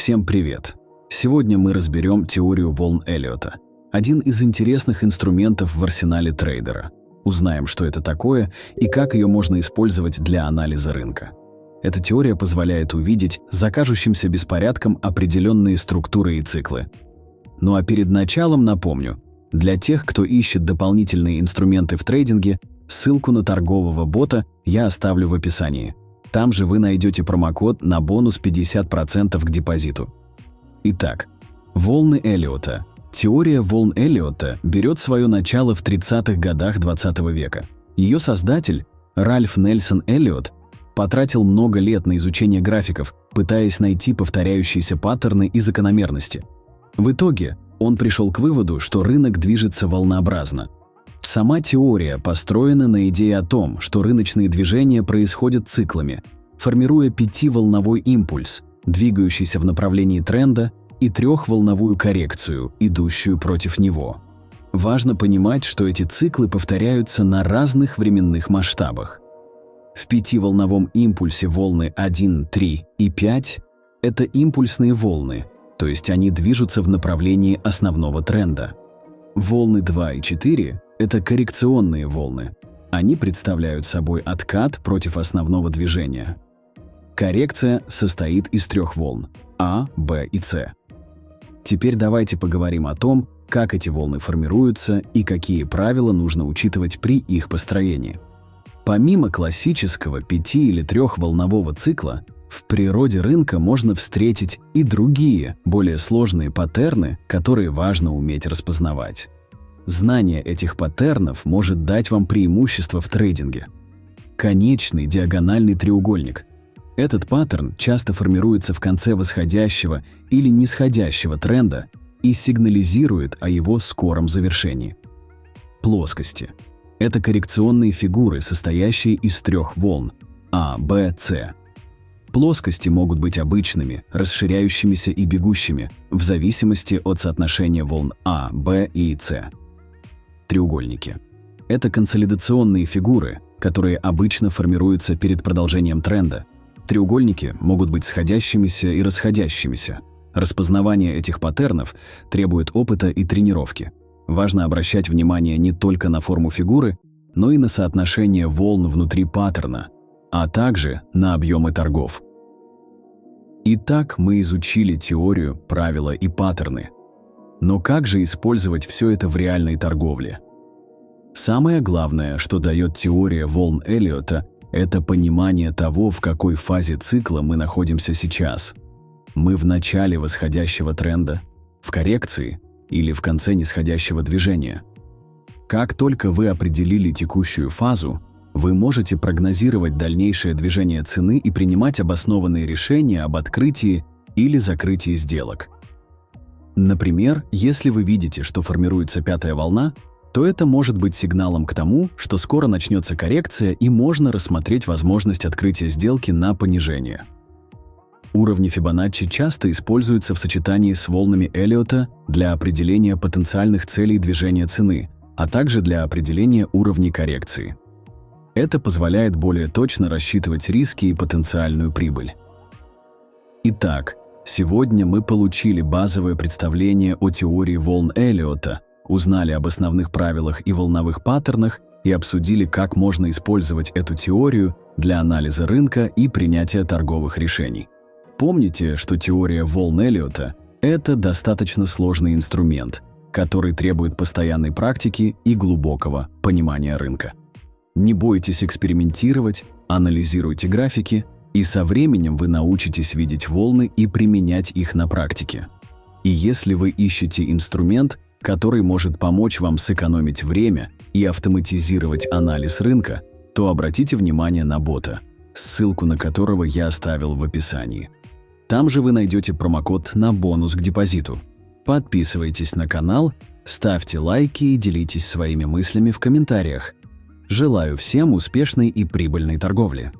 Всем привет! Сегодня мы разберем теорию волн Эллиота, один из интересных инструментов в арсенале трейдера. Узнаем, что это такое и как ее можно использовать для анализа рынка. Эта теория позволяет увидеть за кажущимся беспорядком определенные структуры и циклы. Ну а перед началом напомню, для тех, кто ищет дополнительные инструменты в трейдинге, ссылку на торгового бота я оставлю в описании. Там же вы найдете промокод на бонус 50% к депозиту. Итак, волны Эллиота. Теория волн Эллиота берет свое начало в 30-х годах 20 века. Ее создатель, Ральф Нельсон Эллиот, потратил много лет на изучение графиков, пытаясь найти повторяющиеся паттерны и закономерности. В итоге он пришел к выводу, что рынок движется волнообразно. Сама теория построена на идее о том, что рыночные движения происходят циклами, формируя 5-волновой импульс, двигающийся в направлении тренда, и 3-волновую коррекцию, идущую против него. Важно понимать, что эти циклы повторяются на разных временных масштабах. В 5-волновом импульсе волны 1, 3 и 5 – это импульсные волны, то есть они движутся в направлении основного тренда. Волны 2 и 4 – это коррекционные волны. Они представляют собой откат против основного движения. Коррекция состоит из 3 волн – А, Б и С. Теперь давайте поговорим о том, как эти волны формируются и какие правила нужно учитывать при их построении. Помимо классического 5- или 3-волнового цикла, в природе рынка можно встретить и другие, более сложные паттерны, которые важно уметь распознавать. Знание этих паттернов может дать вам преимущество в трейдинге. Конечный диагональный треугольник. Этот паттерн часто формируется в конце восходящего или нисходящего тренда и сигнализирует о его скором завершении. Плоскости. Это коррекционные фигуры, состоящие из 3 волн А, Б, С. Плоскости могут быть обычными, расширяющимися и бегущими, в зависимости от соотношения волн А, Б и С. Треугольники. Это консолидационные фигуры, которые обычно формируются перед продолжением тренда. Треугольники могут быть сходящимися и расходящимися. Распознавание этих паттернов требует опыта и тренировки. Важно обращать внимание не только на форму фигуры, но и на соотношение волн внутри паттерна, а также на объемы торгов. Итак, мы изучили теорию, правила и паттерны. Но как же использовать все это в реальной торговле? Самое главное, что дает теория волн Эллиота, это понимание того, в какой фазе цикла мы находимся сейчас. Мы в начале восходящего тренда, в коррекции или в конце нисходящего движения. Как только вы определили текущую фазу, вы можете прогнозировать дальнейшее движение цены и принимать обоснованные решения об открытии или закрытии сделок. Например, если вы видите, что формируется 5-я волна, то это может быть сигналом к тому, что скоро начнется коррекция и можно рассмотреть возможность открытия сделки на понижение. Уровни Фибоначчи часто используются в сочетании с волнами Эллиота для определения потенциальных целей движения цены, а также для определения уровней коррекции. Это позволяет более точно рассчитывать риски и потенциальную прибыль. Итак, сегодня мы получили базовое представление о теории волн Эллиота, узнали об основных правилах и волновых паттернах и обсудили, как можно использовать эту теорию для анализа рынка и принятия торговых решений. Помните, что теория волн Эллиота – это достаточно сложный инструмент, который требует постоянной практики и глубокого понимания рынка. Не бойтесь экспериментировать, анализируйте графики, и со временем вы научитесь видеть волны и применять их на практике. И если вы ищете инструмент, который может помочь вам сэкономить время и автоматизировать анализ рынка, то обратите внимание на бота, ссылку на которого я оставил в описании. Там же вы найдете промокод на бонус к депозиту. Подписывайтесь на канал, ставьте лайки и делитесь своими мыслями в комментариях. Желаю всем успешной и прибыльной торговли.